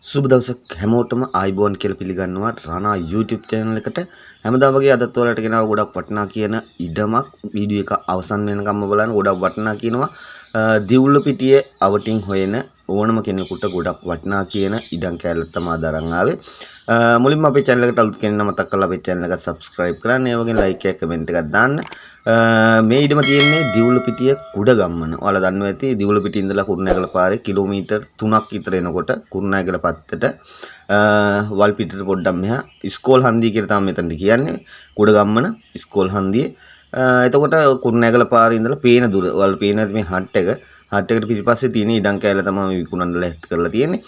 සුබ දවසක් හැමෝටම ආයිබෝන් කියලා පිළිගන්නවා රානා YouTube channel එකට. හැමදාම වගේ අදත් ඔයාලට ගෙනාව ගොඩක් වටිනා කියන ඉඩමක් වීඩියෝ එක අවසන් වෙනකම්ම බලන්න ගොඩක් වටිනා කියනවා. දිවුල්ල පිටියේ අවටින් හොයන ඕනම කෙනෙකුට ගොඩක් වටිනා කියන ඉඩම් කැලලක් තමයි අදරන් ආවේ. මුලින්ම අපේ channel එකට අලුත් කෙනෙක් මතක් කරලා අපේ channel එක subscribe කරන්න. ඒ වගේම like එකක් comment එකක් දාන්න. මේ ඉඩම තියෙන්නේ දිවුල්ල පිටිය කුඩගම්මන. ඔයාලා දන්නවා ඇති දිවුල්ල පිටිය ඉඳලා කුරුණෑගල පාරේ කිලෝමීටර් 3ක් විතර එනකොට කුරුණෑගල පත්තට වල් පිටට පොඩ්ඩක් මෙහා ඉස්කෝල් හන්දිය කියලා තමයි මෙතනට කියන්නේ. කුඩගම්මන ඉස්කෝල් හන්දිය. එතකොට කුරුණෑගල පාරේ ඉඳලා පේන දුර වල් පේන මේ හට් එක. හට් එකට පිටිපස්සේ තියෙන ඉඩම් කැලල තමයි මේ විකුණන්න ලැහත් කරලා තියෙන්නේ.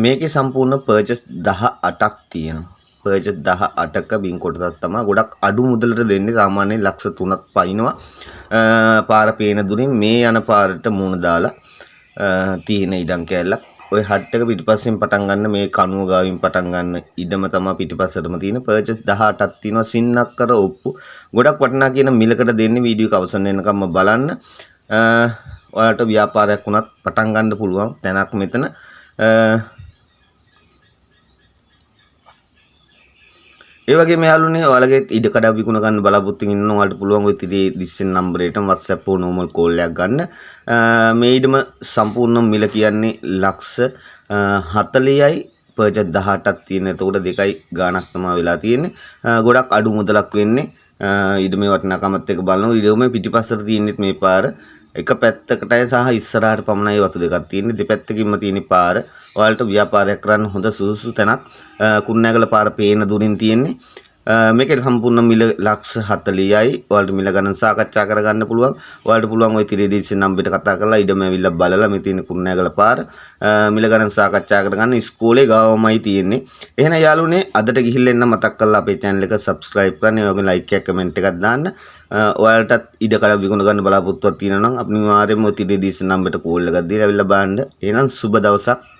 මේකේ සම්පූර්ණ පර්චේස් 18ක් තියෙනවා. පර්චේස් 18ක බින් කොටසක් තමයි ගොඩක් අඩු මුදලට දෙන්නේ. සාමාන්‍යයෙන් ලක්ෂ 3ක් පයින්නවා. පාර පේන දුරින් මේ යන පාරට මුණ දාලා තියෙන ඉඩම් කැලලක්. ඔය හට් එක පිටිපස්සෙන් පටන් ගන්න මේ කණුව ගාවින් පටන් ගන්න ඉඩම තමයි පිටිපස්සටම තියෙන. පර්චේස් 18ක් තියෙනවා. සින්නක් කර ඔප්පු ගොඩක් වටිනා කියන මිලකට දෙන්නේ. වීඩියෝ එක අවසන් වෙනකම්ම බලන්න. ඔයාලට ව්‍යාපාරයක් වුණත් පටන් ගන්න පුළුවන් තැනක් මෙතන. ඒ වගේම යාළුවනේ ඔයාලගේ ඉඩ කඩ විකුණ ගන්න බලාපොරොත්තු වෙන ඔයාලට පුළුවන් ඔය තිරේ දිස්සෙන් නම්බරයට WhatsApp ඕ normal call එකක් ගන්න. මේ ඉඩම සම්පූර්ණ මිල කියන්නේ ලක්ෂ 40යි පර්චේස් 18ක් තියෙන. එතකොට දෙකයි ගාණක් තමයි වෙලා තියෙන්නේ. ගොඩක් අඩු මුදලක් වෙන්නේ. ඉඩමේ වටිනාකමත් එක බලනවා. ඉඩමේ පිටිපස්සට තියෙන්නේ මේ පාර. එක පැත්තකටයි සහ ඉස්සරහට පමණයි වතු දෙකක් තියෙන්නේ. දෙපැත්තකින්ම තියෙන පාර. ඔයාලට ව්‍යාපාරයක් කරන්න හොඳ සුදුසු තැනක්. කුරුණෑගල පාර පේන දුරින් තියෙන්නේ. මේකේ සම්පූර්ණ මිල ලක්ෂ 40යි. ඔයාලට මිල ගණන් සාකච්ඡා කරගන්න පුළුවන්. ඔයාලට පුළුවන් ওই තිරේදීසේ නම්බරයට කතා කරලා ඉඩම ඇවිල්ලා බලලා මේ තියෙන කුරුණෑගල පාර මිල ගණන් සාකච්ඡා කරගන්න. ඉස්කෝලේ ගාවමයි තියෙන්නේ. එහෙනම් යාළුවනේ අදට ගිහිල්ලා එන්න මතක් කරලා අපේ channel එක subscribe කරන්න. ඒ වගේම like එකක් comment එකක් දාන්න. ඔයාලටත් ඉඩ කඩ විකුණ ගන්න බලාපොරොත්තුවක් තියෙනවා නම් අනිවාර්යයෙන්ම ඔය තිරේදීසේ නම්බරයට call එකක් දීලා ඇවිල්ලා බලන්න. එහෙනම් සුබ දවසක්.